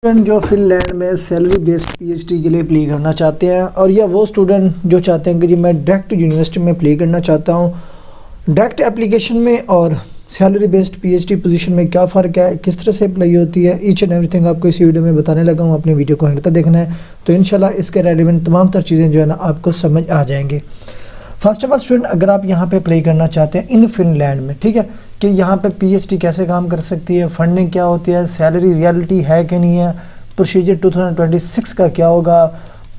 Student जो Finland में salary based PhD के लिए अप्लाई करना चाहते हैं, और या वो स्टूडेंट जो चाहते हैं कि जी मैं डायरेक्ट यूनिवर्सिटी में अप्लाई करना चाहता हूँ, डायरेक्ट एप्लीकेशन में और सैलरी बेस्ड पीएचडी पोजीशन में क्या फ़र्क है, किस तरह से अप्लाई होती है, ईच एंड एवरीथिंग आपको इस वीडियो में बताने लगा हूँ। अपने वीडियो को अंत तक देखना है तो इंशाल्लाह इसके रेलिवेंट तमाम तर चीज़ें जो है ना आपको समझ आ जाएंगी। फर्स्ट ऑफ ऑल स्टूडेंट, अगर आप यहाँ पे अप्लाई करना चाहते हैं इन फिनलैंड में, ठीक है, कि यहाँ पे पीएचडी कैसे काम कर सकती है, फंडिंग क्या होती है, सैलरी रियलिटी है कि नहीं है, प्रोसीजर 2026 का क्या होगा,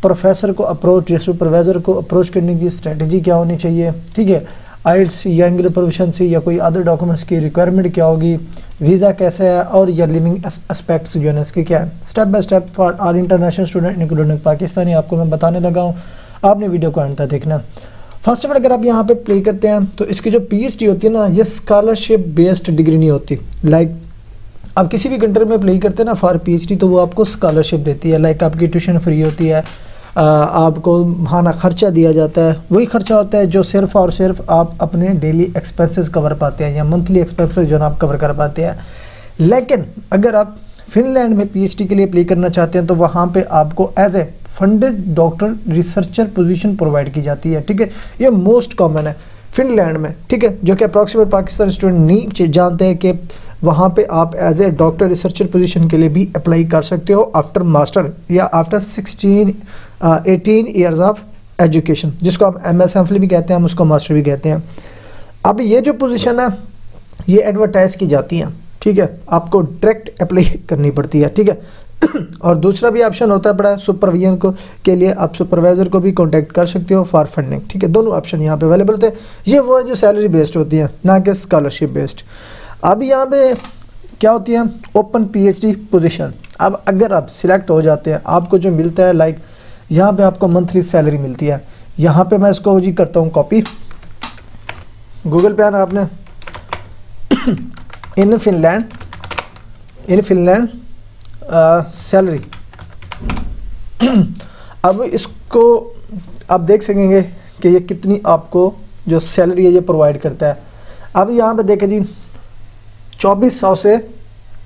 प्रोफेसर को अप्रोच या सुपरवाइज़र को अप्रोच करने की स्ट्रेटजी क्या होनी चाहिए, ठीक है, आइल्स या एंग्लिश प्रोफिशिएंसी या कोई अदर डॉक्यूमेंट्स की रिक्वायरमेंट क्या होगी, वीज़ा कैसे है, और या लिविंग एस्पेक्ट्स जो है इसके क्या है, step by step for our international student including Pakistani आपको मैं बताने लगा हूँ। आपने वीडियो को अंत तक देखना। फर्स्ट ऑफ ऑल अगर आप यहाँ पे प्ले करते हैं तो इसकी जो पीएचडी होती है ना, ये स्कॉलरशिप बेस्ड डिग्री नहीं होती। लाइक आप किसी भी कंट्री में अप्लाई करते हैं ना फॉर पीएचडी तो वो आपको स्कॉलरशिप देती है। लाइक आपकी ट्यूशन फ्री होती है, आपको माहाना खर्चा दिया जाता है, वही खर्चा होता है जो सिर्फ और सिर्फ आप अपने डेली एक्सपेंसेस कवर पाते हैं या मंथली एक्सपेंसेस जो है आप कवर कर पाते हैं। लेकिन अगर आप फिनलैंड में पीएचडी के लिए अप्लाई करना चाहते हैं तो वहाँ पे आपको as a funded doctor researcher position provide की जाती है, ठीक है। ये मोस्ट कॉमन है फिनलैंड में, ठीक है, जो कि अप्रॉक्सीमेट पाकिस्तान स्टूडेंट नहीं जानते हैं कि वहाँ पे आप as a doctor researcher position के लिए भी अप्लाई कर सकते हो आफ्टर मास्टर या आफ्टर 18 ईयर्स ऑफ एजुकेशन, जिसको हम एमएस एमफिल भी कहते हैं, हम उसको मास्टर भी कहते हैं। अब ये जो पोजीशन है ये एडवर्टाइज की जाती है, ठीक है, आपको डायरेक्ट अप्लाई करनी पड़ती है, ठीक है। और दूसरा भी ऑप्शन होता है बड़ा सुपरविजन को के लिए, आप सुपरवाइज़र को भी कांटेक्ट कर सकते हो फॉर फंडिंग, ठीक है। दोनों ऑप्शन यहाँ पे अवेलेबल होते हैं। ये वो है जो सैलरी बेस्ड होती है, ना कि स्कॉलरशिप बेस्ड। अब यहाँ पे क्या होती है ओपन पीएचडी पोजीशन। अब अगर आप सिलेक्ट हो जाते हैं आपको जो मिलता है, लाइक यहाँ पे आपको मंथली सैलरी मिलती है। यहाँ पे मैं इसको जी करता हूँ कॉपी, गूगल पे आना आपने इन फिनलैंड सैलरी। अब इसको आप देख सकेंगे कि ये कितनी आपको जो सैलरी है ये प्रोवाइड करता है। अब यहाँ पे देखें जी 2400 से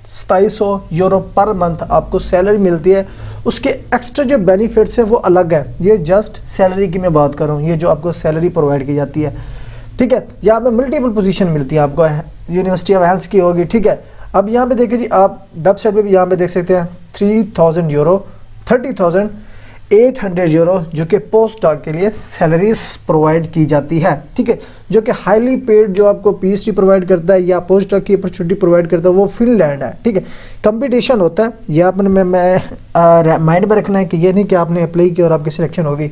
2700 यूरो पर मंथ आपको सैलरी मिलती है। उसके एक्स्ट्रा जो बेनिफिट्स हैं वो अलग है। ये जस्ट सैलरी की मैं बात कर रहा हूँ, ये जो आपको सैलरी प्रोवाइड की जाती है, ठीक है। यहाँ पे मल्टीपल पोजीशन मिलती है आपको, यूनिवर्सिटी ऑफ हेल्थ की होगी, ठीक है। अब यहाँ पे देखिए जी आप वेबसाइट पे भी यहाँ पे देख सकते हैं 3000 यूरो 30,800 यूरो जो कि पोस्ट डॉक के लिए सैलरीज प्रोवाइड की जाती है, ठीक है, जो कि हाईली पेड जो आपको पीएचडी प्रोवाइड करता है या पोस्ट डॉक की अपॉर्चुनिटी प्रोवाइड करता है वो फिनलैंड है, ठीक है। कंपटीशन होता है, यह अपने मैं माइंड में रखना है कि ये नहीं कि आपने अप्लाई किया और आपकी सिलेक्शन होगी,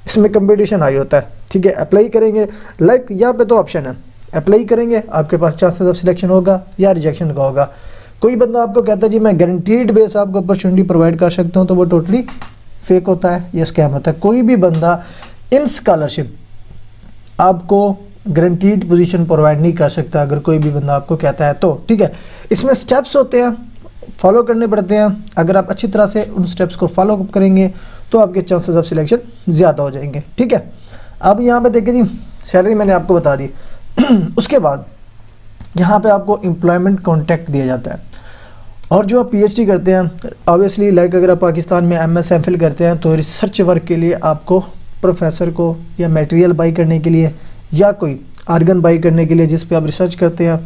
इसमें कंपटीशन हाई होता है, ठीक है। अप्लाई करेंगे, लाइक यहाँ पे तो ऑप्शन है, अप्लाई करेंगे आपके पास चांसेस ऑफ सिलेक्शन होगा या रिजेक्शन का होगा। कोई बंदा आपको कहता है जी मैं गारंटीड बेस आपको अपॉर्चुनिटी प्रोवाइड कर सकता हूँ, तो वो टोटली फेक होता है, ये स्कैम होता है। कोई भी बंदा इन स्कॉलरशिप आपको गारंटीड पोजीशन प्रोवाइड नहीं कर सकता अगर कोई भी बंदा आपको कहता है तो, ठीक है। इसमें स्टेप्स होते हैं, फॉलो करने पड़ते हैं। अगर आप अच्छी तरह से उन स्टेप्स को फॉलो अप करेंगे तो आपके चांसेस ऑफ सिलेक्शन ज़्यादा हो जाएंगे, ठीक है। अब यहाँ पे देखिए जी सैलरी मैंने आपको बता दी। उसके बाद यहाँ पे आपको एम्प्लॉयमेंट कॉन्ट्रैक्ट दिया जाता है। और जो आप पीएचडी करते हैं ऑब्वियसली, लाइक अगर आप पाकिस्तान में एमएस एमफिल करते हैं तो रिसर्च वर्क के लिए आपको प्रोफेसर को या मटेरियल बाई करने के लिए या कोई आर्गन बाई करने के लिए जिस पे आप रिसर्च करते हैं,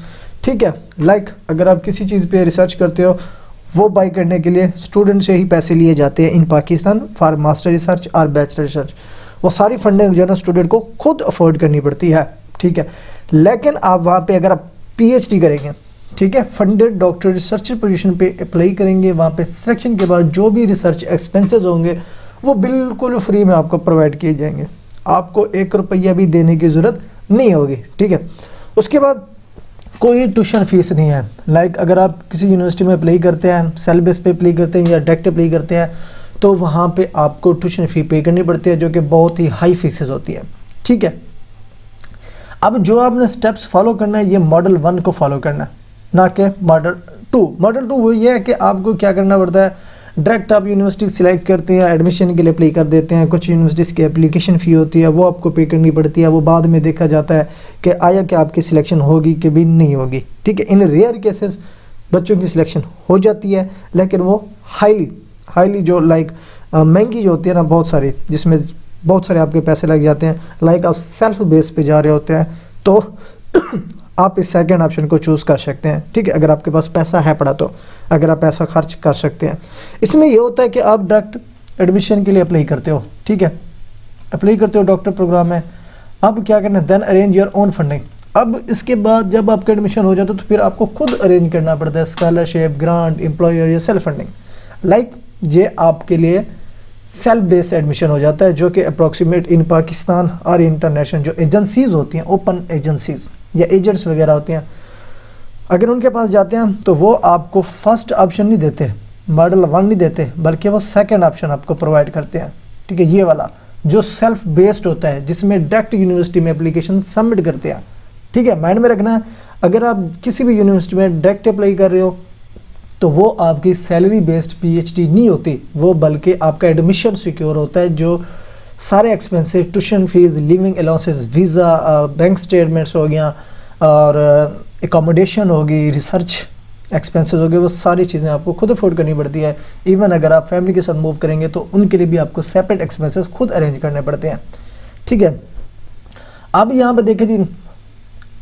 ठीक है। लाइक अगर आप किसी चीज़ पे रिसर्च करते हो वो बाई करने के लिए स्टूडेंट से ही पैसे लिए जाते हैं इन पाकिस्तान फॉर मास्टर रिसर्च और बैचलर रिसर्च। वो सारी फंडिंग जो है ना स्टूडेंट को खुद अफोर्ड करनी पड़ती है, ठीक है। लेकिन आप वहाँ पे अगर आप पीएचडी करेंगे, ठीक है, फंडेड डॉक्टर रिसर्चर पोजीशन पे अप्लाई करेंगे, वहाँ पे सिलेक्शन के बाद जो भी रिसर्च एक्सपेंसेस होंगे वो बिल्कुल फ्री में आपको प्रोवाइड किए जाएंगे, आपको 1 रुपया भी देने की ज़रूरत नहीं होगी, ठीक है। उसके बाद कोई ट्यूशन फीस नहीं है। लाइक अगर आप किसी यूनिवर्सिटी में अप्लाई करते हैं, सेल बेस पे अप्लाई करते हैं या डायरेक्ट अप्लाई करते हैं तो वहाँ पे आपको ट्यूशन फ़ी पे करनी पड़ती है जो कि बहुत ही हाई फीसेस होती है, ठीक है। अब जो आपने स्टेप्स फॉलो करना है ये मॉडल 1 को फॉलो करना है, ना कि मॉडल 2। मॉडल 2 वो ये है कि आपको क्या करना पड़ता है, डायरेक्ट आप यूनिवर्सिटी सिलेक्ट करते हैं, एडमिशन के लिए अप्लाई कर देते हैं। कुछ यूनिवर्सिटीज़ की एप्लीकेशन फ़ी होती है वो आपको पे करनी पड़ती है, वो बाद में देखा जाता है कि आया कि आपकी सिलेक्शन होगी कि भी नहीं होगी, ठीक है। इन रेयर केसेस बच्चों की सिलेक्शन हो जाती है, लेकिन वो हाईली जो लाइक महंगी जो होती है ना बहुत सारी, जिसमें बहुत सारे आपके पैसे लग जाते हैं, लाइक आप सेल्फ बेस पे जा रहे होते हैं, तो आप इस सेकंड ऑप्शन को चूज़ कर सकते हैं। ठीक है, अगर आपके पास पैसा है पड़ा तो, अगर आप पैसा खर्च कर सकते हैं। इसमें ये होता है कि आप डायरेक्ट एडमिशन के लिए अप्लाई करते हो। ठीक है, अप्लाई करते हो डॉक्टर प्रोग्राम में, अब क्या करना है, then arrange your own funding. अब इसके बाद जब आपका एडमिशन हो जाता है तो फिर आपको खुद अरेंज करना पड़ता है, स्कॉलरशिप, ग्रांट, एम्प्लॉयर या सेल्फ फंडिंग। लाइक ये आपके लिए सेल्फ बेस्ड एडमिशन हो जाता है, जो कि अप्रॉक्सीमेट इन पाकिस्तान और इंटरनेशनल जो एजेंसीज होती हैं, ओपन एजेंसीज या एजेंट्स वगैरह होते हैं, अगर उनके पास जाते हैं तो वो आपको फर्स्ट ऑप्शन नहीं देते, मॉडल 1 नहीं देते, बल्कि वो सेकंड ऑप्शन आपको प्रोवाइड करते हैं। ठीक है, ये वाला जो सेल्फ बेस्ड होता है, जिसमें डायरेक्ट यूनिवर्सिटी में एप्लीकेशन सबमिट करते हैं। ठीक है, माइंड में रखना है, अगर आप किसी भी यूनिवर्सिटी में डायरेक्ट अप्लाई कर रहे हो तो वो आपकी सैलरी बेस्ड पीएचडी नहीं होती, वो बल्कि आपका एडमिशन सिक्योर होता है, जो सारे expenses, tuition fees, living allowances, visa, bank statements हो गया और एकोमोडेशन होगी, रिसर्च एक्सपेंसेस हो गए, वो सारी चीज़ें आपको खुद अफोर्ड करनी पड़ती है। इवन अगर आप फैमिली के साथ मूव करेंगे तो उनके लिए भी आपको सेपरेट एक्सपेंसेस खुद अरेंज करने पड़ते हैं। ठीक है, अब यहाँ पर देखें जी,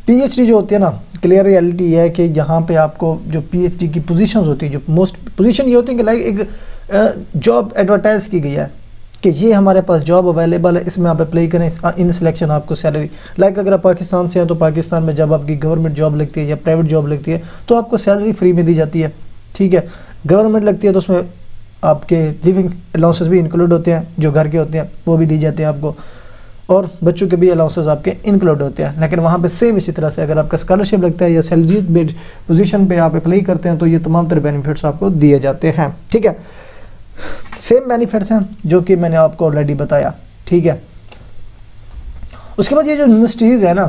पीएचडी जो होती है ना, क्लियर रियलिटी है कि यहाँ पे आपको जो पीएचडी की पोजीशंस होती है, जो मोस्ट पोजीशन ये होती है कि लाइक एक जॉब एडवर्टाइज की गई है कि ये हमारे पास जॉब अवेलेबल है, इसमें आप अप्लाई करें, इन सिलेक्शन आपको सैलरी, लाइक अगर आप पाकिस्तान से हैं तो पाकिस्तान में जब आपकी गवर्नमेंट जॉब लगती है या प्राइवेट जॉब लगती है तो आपको सैलरी फ्री में दी जाती है। ठीक है, गवर्नमेंट लगती है तो उसमें आपके लिविंग अलाउंसेस भी इंक्लूड होते हैं, जो घर के होते हैं वो भी दी जाते हैं आपको, और बच्चों के भी अलाउंसेस आपके इंक्लूड होते हैं। लेकिन वहाँ पे सेम इसी तरह से अगर आपका स्कॉलरशिप लगता है या सैलरी बेस्ड पोजीशन पे आप अप्लाई करते हैं तो ये तमाम तरह बेनिफिट्स आपको दिए जाते हैं। ठीक है, सेम बेनिफिट्स हैं जो कि मैंने आपको ऑलरेडी बताया। ठीक है, उसके बाद ये जो यूनिवर्सिटीज़ है ना,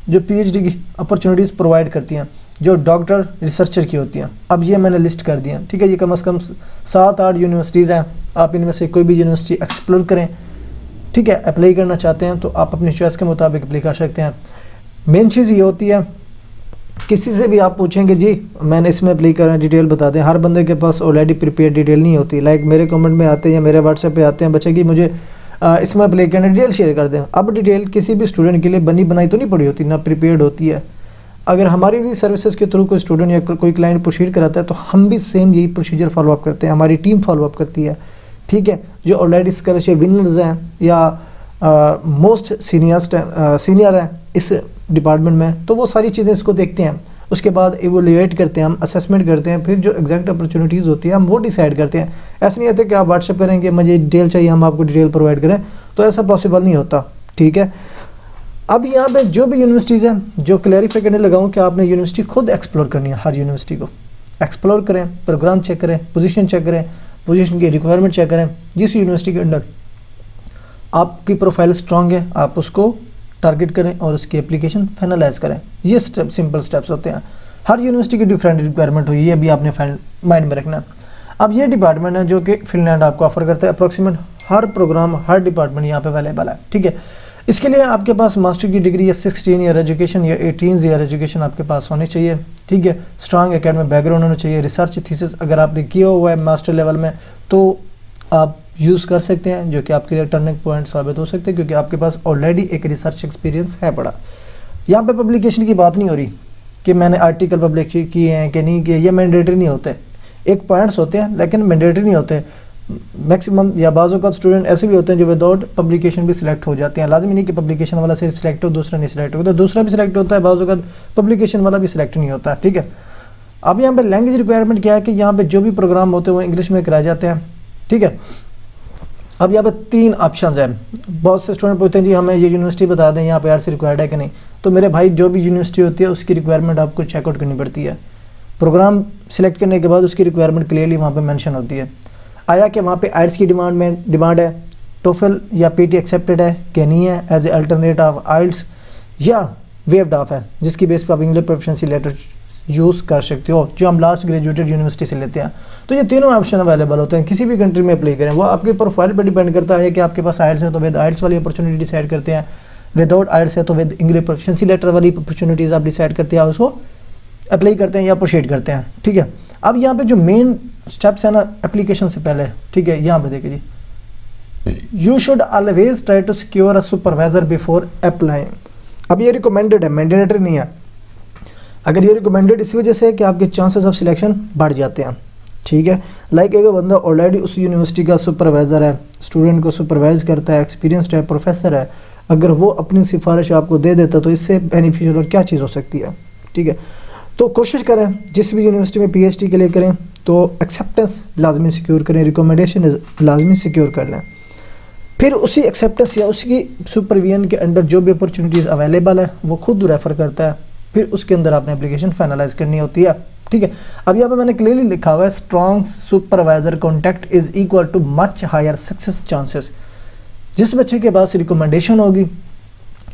जो पीएचडी की अपॉर्चुनिटीज़ प्रोवाइड करती हैं, जो डॉक्टर रिसर्चर की होती हैं, अब ये मैंने लिस्ट कर दिया। ठीक है, ये कम से कम 7-8 यूनिवर्सिटीज़ हैं, आप इनमें से कोई भी यूनिवर्सिटी एक्सप्लोर करें। ठीक है, अप्लाई करना चाहते हैं तो आप अपनी चॉइस के मुताबिक अप्लाई कर सकते हैं। मेन चीज़ ये होती है, किसी से भी आप पूछेंगे जी मैंने इसमें अप्लाई करना, डिटेल बता दें, हर बंदे के पास ऑलरेडी प्रिपेयर डिटेल नहीं होती। लाइक मेरे कमेंट में आते हैं या मेरे व्हाट्सएप पे आते हैं बच्चे कि मुझे इसमें अप्लाई करना, डिटेल शेयर कर दें। अब डिटेल किसी भी स्टूडेंट के लिए बनी बनाई तो नहीं पड़ी होती, ना प्रिपेयर्ड होती है। अगर हमारी भी सर्विसेज के थ्रू कोई स्टूडेंट या कोई क्लाइंट प्रोसीड कराता है तो हम भी सेम यही प्रोसीजर फॉलोअप करते हैं, हमारी टीम फॉलोअप करती है। ठीक है, जो ऑलरेडी स्कॉलरशिप विनर्स हैं या मोस्ट सीनियर हैं इस डिपार्टमेंट में, तो वो सारी चीज़ें इसको देखते हैं, उसके बाद इवोल्यूएट करते हैं, हम असेसमेंट करते हैं, फिर जो एग्जैक्ट अपॉर्चुनिटीज़ होती है हम वो डिसाइड करते हैं। ऐसा नहीं होता कि आप व्हाट्सएप करें कि मुझे डिटेल चाहिए हम आपको डिटेल प्रोवाइड करें, तो ऐसा पॉसिबल नहीं होता। ठीक है, अब यहाँ पे जो भी यूनिवर्सिटीज़ हैं, जो क्लैरिफाई करने लगा हूँ कि आपने यूनिवर्सिटी खुद एक्सप्लोर करनी है, हर यूनिवर्सिटी को एक्सप्लोर करें, प्रोग्राम चेक करें, पोजीशन चेक करें, पोजीशन की रिक्वायरमेंट चेक करें, जिस यूनिवर्सिटी के अंडर आपकी प्रोफाइल स्ट्रांग है आप उसको टारगेट करें और उसकी एप्लीकेशन फाइनलाइज करें। ये स्टेप सिंपल स्टेप्स होते हैं, हर यूनिवर्सिटी की डिफरेंट रिक्वायरमेंट हुई, ये भी आपने माइंड में रखना है। अब ये डिपार्टमेंट है जो कि फिनलैंड आपको ऑफर करता है, अप्रोक्सीमेट हर प्रोग्राम हर डिपार्टमेंट यहाँ पे अवेलेबल है। ठीक है, इसके लिए आपके पास मास्टर की डिग्री या 16 ईयर एजुकेशन या 18 ईयर एजुकेशन आपके पास होनी चाहिए। ठीक है, स्ट्रांग एकेडमिक बैकग्राउंड होना चाहिए, रिसर्च थीसिस अगर आपने किया हुआ है मास्टर लेवल में तो आप यूज़ कर सकते हैं, जो कि आपके लिए टर्निंग पॉइंट साबित हो सकते हैं क्योंकि आपके पास ऑलरेडी एक रिसर्च एक्सपीरियंस है पड़ा। यहाँ पे पब्लिकेशन की बात नहीं हो रही कि मैंने आर्टिकल पब्लिश किए हैं कि नहीं किए, ये मैंडेटरी नहीं होते, एक पॉइंट्स होते हैं लेकिन मैंडेटरी नहीं होते। मैक्सिमम या बाज़ों का स्टूडेंट ऐसे भी होते हैं जो विदाउट पब्लिकेशन भी सिलेक्ट हो जाते हैं, लाजमी नहीं कि पब्लिकेशन वाला सिर्फ सिलेक्ट हो दूसरा नहीं सिलेक्ट होता, दूसरा भी सिलेक्ट होता है, बाज़ों का पब्लिकेशन वाला भी सिलेक्ट नहीं होता। ठीक है, अब यहाँ पे लैंग्वेज रिक्वायरमेंट क्या है कि यहाँ पे जो भी प्रोग्राम होते हैं वो इंग्लिश में कराए जाते हैं। ठीक है, अब यहाँ पे 3 ऑप्शंस हैं। बहुत से स्टूडेंट पूछते हैं जी हमें ये यूनिवर्सिटी बता दें यहाँ पे आईएलटीएस रिक्वायर्ड है कि नहीं, तो मेरे भाई जो भी यूनिवर्सिटी होती है उसकी रिक्वायरमेंट आपको चेकआउट करनी पड़ती है। प्रोग्राम सिलेक्ट करने के बाद उसकी रिक्वायरमेंट क्लियरली वहाँ पे मेंशन होती है। आया कि वहाँ पे आईएलटीएस की डिमांड है, टोफल या पीटी एक्सेप्टेड है कि नहीं है as a alternate of IELTS, या वेव्ड ऑफ है जिसकी बेस पर आप इंग्लिश प्रोफिशिएंसी लेटर यूज़ कर सकते हो, जो हम लास्ट ग्रेजुएटेड यूनिवर्सिटी से लेते हैं। तो ये तीनों ऑप्शन अवेलेबल होते हैं, किसी भी कंट्री में अप्लाई करें, वो आपके प्रोफाइल पर डिपेंड करता है कि आपके पास आईएलटीएस है तो विद आईएलटीएस वाली अपॉर्चुनिटी डिसाइड करते हैं, विदाउट आईएलटीएस है तो विद इंग्लिश प्रोफिशिएंसी लेटर वाली अपॉर्चुनिटीज़ आप डिसाइड करते हैं, उसको अप्लाई करते हैं या प्रोसीड करते हैं, ठीक है। अब यहाँ पे जो मेन स्टेप्स है ना एप्लीकेशन से पहले, ठीक है, यहाँ पे देखिए जी, you should always try to secure a supervisor before applying. अब ये रिकमेंडेड है, मैंडेटरी नहीं है। अगर ये रिकमेंडेड इस वजह से है कि आपके चांसेस ऑफ सिलेक्शन बढ़ जाते हैं, ठीक है। लाइक अगर बंदा ऑलरेडी उस यूनिवर्सिटी का सुपरवाइज़र है, स्टूडेंट को सुपरवाइज करता है, एक्सपीरियंसड है, प्रोफेसर है, अगर वो अपनी सिफारिश आपको दे देता तो इससे बेनिफिशियल और क्या चीज़ हो सकती है, ठीक है। तो कोशिश करें जिस भी यूनिवर्सिटी में पीएचडी के लिए करें तो एक्सेप्टेंस लाजमी सिक्योर करें, रिकमेंडेशन लाजमी सिक्योर कर लें। फिर उसी एक्सेप्टेंस या उसकी सुपरविजन के अंडर जो भी अपॉर्चुनिटीज़ अवेलेबल है वो खुद रेफ़र करता है, फिर उसके अंदर आपने एप्लीकेशन फाइनलाइज करनी होती है, ठीक है। अब यहाँ पे मैंने क्लियरली लिखा हुआ है strong supervisor contact is equal to much higher success chances. जिस बच्चे के पास रिकमेंडेशन होगी,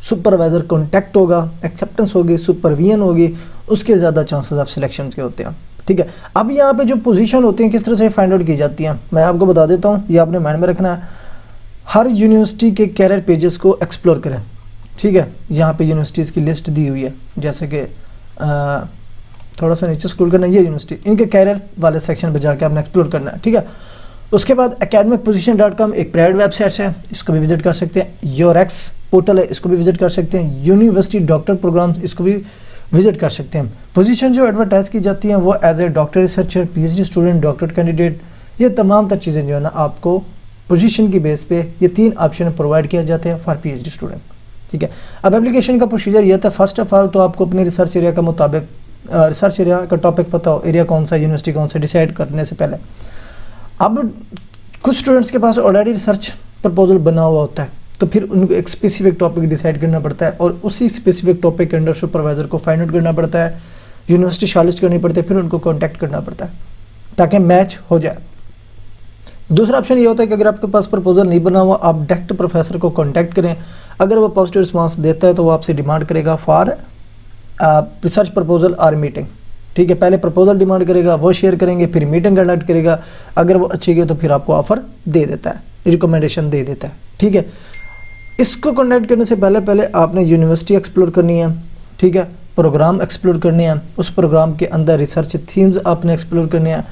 सुपरवाइजर कॉन्टैक्ट होगा, एक्सेप्टेंस होगी, सुपरविजन होगी, उसके ज़्यादा चांसेस ऑफ सिलेक्शन के होते हैं, ठीक है। अब यहाँ पे जो पोजीशन होती हैं किस तरह से फाइंड आउट की जाती हैं मैं आपको बता देता हूँ, ये आपने माइंड में रखना है। हर यूनिवर्सिटी के कैरियर पेजेस को एक्सप्लोर करें, ठीक है। यहाँ पे यूनिवर्सिटीज़ की लिस्ट दी हुई है, जैसे कि थोड़ा सा नीचे स्क्रॉल करना है, ये यूनिवर्सिटी, इनके कैरियर वाले सेक्शन पे जाके आपने एक्सप्लोर करना है, ठीक है। उसके बाद academicposition.com एक प्राइवेट वेबसाइट है, इसको भी विजिट कर सकते हैं। योरेक्स पोर्टल है, इसको भी विजिट कर सकते हैं। यूनिवर्सिटी डॉक्टर प्रोग्राम्स, इसको भी विजिट कर सकते हैं। पोजीशन जो एडवर्टाइज की जाती हैं वो as a doctor researcher, PhD student, doctor candidate, ये तमाम तर चीज़ें जो है ना आपको पोजीशन की बेस पे ये 3 ऑप्शन प्रोवाइड किए जाते हैं फॉर पीएचडी स्टूडेंट, ठीक है। अब एप्लीकेशन का प्रोसीजर ये था, फर्स्ट ऑफ ऑल तो आपको अपने रिसर्च एरिया का मुताबिक रिसर्च एरिया का टॉपिक पता हो, एरिया कौन सा, यूनिवर्सिटी कौन सा, डिसाइड करने से पहले। अब कुछ स्टूडेंट्स के पास ऑलरेडी रिसर्च प्रपोजल बना हुआ होता है, तो फिर उनको एक स्पेसिफिक टॉपिक डिसाइड करना पड़ता है और उसी स्पेसिफिक टॉपिक के अंडर सुपरवाइजर को फाइंड आउट करना पड़ता है, यूनिवर्सिटी शॉर्टलिस्ट करनी पड़ती है, फिर उनको कॉन्टैक्ट करना पड़ता है ताकि मैच हो जाए। दूसरा ऑप्शन ये होता है कि अगर आपके पास प्रपोजल नहीं बना हुआ, आप डायरेक्ट प्रोफेसर को कॉन्टैक्ट करें। अगर वो पॉजिटिव रिस्पॉन्स देता है तो वो आपसे डिमांड करेगा फॉर रिसर्च प्रपोजल और मीटिंग, ठीक है। पहले प्रपोजल डिमांड करेगा, वो शेयर करेंगे, फिर मीटिंग कंडक्ट करेगा। अगर वो अच्छी गई तो फिर आपको ऑफर दे देता है, रिकमेंडेशन दे देता है, ठीक है। इसको कॉन्टैक्ट करने से पहले आपने यूनिवर्सिटी एक्सप्लोर करनी है, ठीक है, प्रोग्राम एक्सप्लोर करने हैं, उस प्रोग्राम के अंदर रिसर्च थीम्स आपने एक्सप्लोर करने हैं,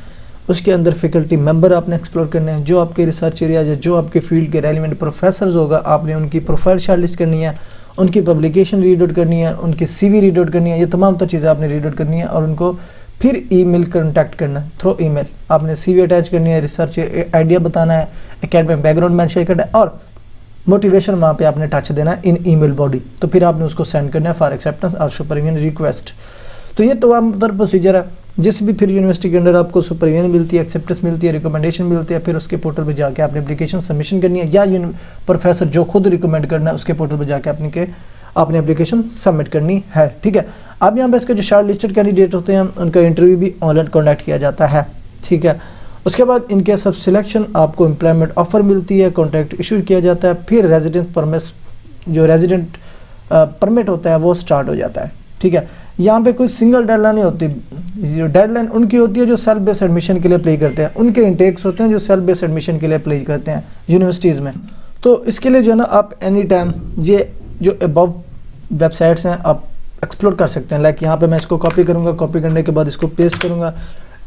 उसके अंदर फैकल्टी मेंबर आपने एक्सप्लोर करने हैं, जो आपके रिसर्च एरिया या जो आपके फील्ड के रेलिवेंट प्रोफेसर्स होगा आपने उनकी प्रोफाइल शॉर्टलिस्ट करनी है, उनकी पब्लिकेशन रीड आउट करनी है, उनकी सीवी रीड आउट करनी है, ये तमाम तो चीज़ें आपने रीड आउट करनी है और उनको फिर ईमेल कॉन्टैक्ट करना है। थ्रू ईमेल आपने सीवी अटैच करनी है, रिसर्च आइडिया बताना है, एकेडमिक बैकग्राउंड मेंशन करना है और मोटिवेशन वहाँ पे आपने टच देना है इन ईमेल बॉडी, तो फिर आपने उसको सेंड करना है फॉर एक्सेप्टेंस और सुपरविजन रिक्वेस्ट। तो ये तमाम प्रोसीजर है। जिस भी फिर यूनिवर्सिटी के अंदर आपको सुपरविजन मिलती है, एक्सेप्टेंस मिलती है, रिकमेंडेशन मिलती है, फिर उसके पोर्टल पर जाके आपने एप्लीकेशन सबमिशन करनी है या प्रोफेसर जो खुद रिकमेंड करना है उसके पोर्टल पर जाके आपने एप्लीकेशन सबमिट करनी है, ठीक है। अब यहाँ पे इसके जो शॉर्ट लिस्टेड कैंडिडेट होते हैं उनका इंटरव्यू भी ऑनलाइन कॉन्डक्ट किया जाता है, ठीक है। उसके बाद इनके सब सिलेक्शन आपको एम्प्लॉयमेंट ऑफर मिलती है, कॉन्ट्रैक्ट इशू किया जाता है, फिर रेजिडेंस परमिट जो रेजिडेंट परमिट होता है वो स्टार्ट हो जाता है, ठीक है। यहाँ पे कोई सिंगल डेडलाइन नहीं होती, जो डेडलाइन उनकी होती है जो सेल्फ बेस्ड एडमिशन के लिए अप्लाई करते हैं, उनके इंटेक्स होते हैं जो सेल्फ बेस्ड एडमिशन के लिए अप्लाई करते हैं यूनिवर्सिटीज़ में। तो इसके लिए जो है ना आप एनी टाइम ये जो अबव वेबसाइट्स हैं आप एक्सप्लोर कर सकते हैं। लाइक यहाँ पे मैं इसको कॉपी करूँगा, कॉपी करने के बाद इसको पेस्ट करूँगा,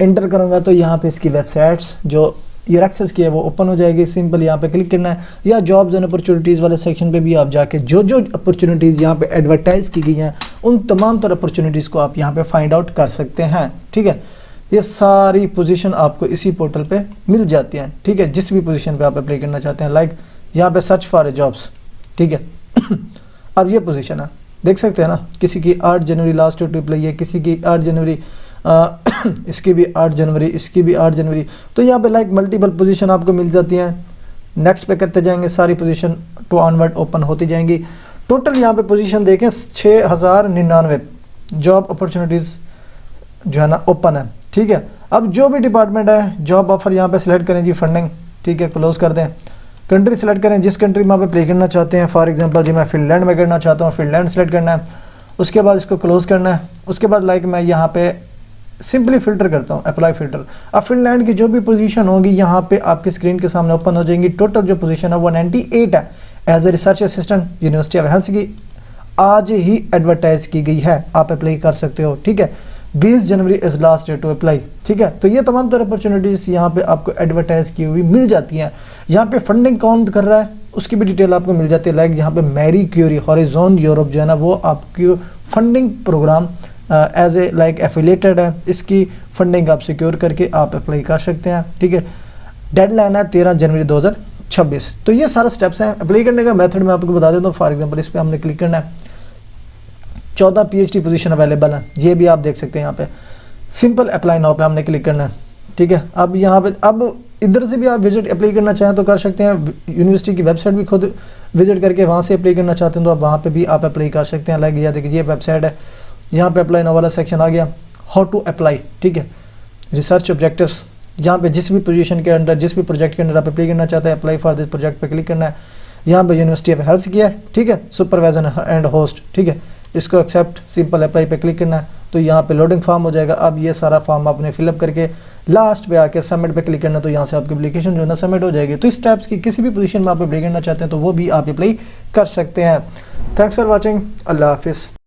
एंटर करूँगा तो यहाँ पे इसकी वेबसाइट्स जो ये एक्सेस की है वो ओपन हो जाएगी। सिंपल यहाँ पे क्लिक करना है या जॉब्स एंड अपॉर्चुनिटीज़ वाले सेक्शन पे भी आप जाके जो जो अपॉर्चुनिटीज़ यहाँ पे एडवर्टाइज की गई हैं उन तमाम तरह अपॉर्चुनिटीज़ को आप यहाँ पे फाइंड आउट कर सकते हैं, ठीक है। ये सारी पोजीशन आपको इसी पोर्टल पे मिल जाती हैं, ठीक है, जिस भी पोजीशन पे आप अप्लाई करना चाहते हैं। लाइक यहाँ पे सर्च फॉर जॉब्स, ठीक है। अब ये पोजीशन है, देख सकते हैं ना, किसी की 8 जनवरी लास्ट डेट अप्लाई है, किसी की 8 जनवरी, इसकी भी 8 जनवरी, इसकी भी 8 जनवरी। तो यहाँ पे लाइक मल्टीपल पोजीशन आपको मिल जाती हैं। नेक्स्ट पे करते जाएंगे, सारी पोजीशन टू ऑनवर्ड ओपन होती जाएंगी। टोटल यहाँ पे पोजीशन देखें 6099 जॉब अपॉर्चुनिटीज़ जो है ना ओपन है, ठीक है। अब जो भी डिपार्टमेंट है जॉब ऑफर यहाँ पे सिलेक्ट करें जी, फंडिंग, ठीक है, क्लोज कर दें। कंट्री सेलेक्ट करें, जिस कंट्री में आप अप्लाई करना चाहते हैं। फॉर एग्जांपल जी मैं फिनलैंड में करना चाहता हूँ, फिनलैंड सेलेक्ट करना है। उसके बाद इसको क्लोज करना है। उसके बाद लाइक मैं यहाँ पे सिंपली फिल्टर करता हूँ, अप्लाई फिल्टर। अब फिनलैंड की जो भी पोजीशन होगी यहाँ पे आपकी स्क्रीन के सामने ओपन हो जाएंगी। टोटल जो पोजीशन है 198 है as a research assistant university of health की आज ही एडवर्टाइज की गई है, आप अप्लाई कर सकते हो, ठीक है। 20 January is last date to apply. ठीक है, तो ये तमाम तरह अपॉर्चुनिटीज़ यहाँ पे आपको एडवर्टाइज की हुई मिल जाती हैं। यहाँ पे फंडिंग कौन कर रहा है उसकी भी डिटेल आपको मिल जाती है। लाइक यहाँ पे मैरी क्यूरी हॉरिजॉन यूरोप जो है ना वो आपकी funding program as a like affiliated है, इसकी फंडिंग आप सिक्योर करके आप अप्लाई कर सकते हैं। ठीक है, डेडलाइन है 13 जनवरी 2026। तो ये सारे स्टेप्स हैं। अप्लाई करने का मेथड मैं आपको बता देता हूँ। फॉर एग्जांपल इस पर हमने क्लिक करना है, 14 PhD पोजीशन अवेलेबल है, ये भी आप देख सकते हैं। यहाँ पे सिंपल अप्लाई नाउ पे हमने क्लिक करना है। ठीक है, अब यहाँ पे अब इधर से भी आप विजिट अप्लाई करना चाहें तो कर सकते हैं। यूनिवर्सिटी की वेबसाइट भी खुद विजिट करके वहाँ से अप्लाई करना चाहते हैं तो आप वहाँ पे भी आप अप्लाई कर सकते हैं। लाइक यह देखिए ये वेबसाइट है, यहाँ पे अप्लाई नाउ वाला सेक्शन आ गया, हाउ टू अप्लाई। ठीक है, रिसर्च ऑब्जेक्टिव्स, यहाँ पे जिस भी पोजीशन के अंडर जिस भी प्रोजेक्ट के अंदर आप अप्लाई करना चाहते हैं, अप्लाई फॉर दिस प्रोजेक्ट पे क्लिक करना है। यहाँ पे यूनिवर्सिटी ऑफ हेल्थ किया है। ठीक है, सुपरवाइजर एंड होस्ट। ठीक है, इसको एक्सेप्ट सिंपल अप्लाई पे क्लिक करना है तो यहाँ पे लोडिंग फॉर्म हो जाएगा। अब ये सारा फॉर्म आपने फिलअप करके लास्ट पे आके सबमिट पे क्लिक करना, तो यहाँ से आपकी एप्लीकेशन जो है ना सबमिट हो जाएगी। तो इस टाइप्स की किसी भी पोजीशन में आप अप्लाई करना चाहते हैं तो वो भी आप अप्लाई कर सकते हैं। थैंक्स फॉर वॉचिंग, अल्लाह हाफिज़।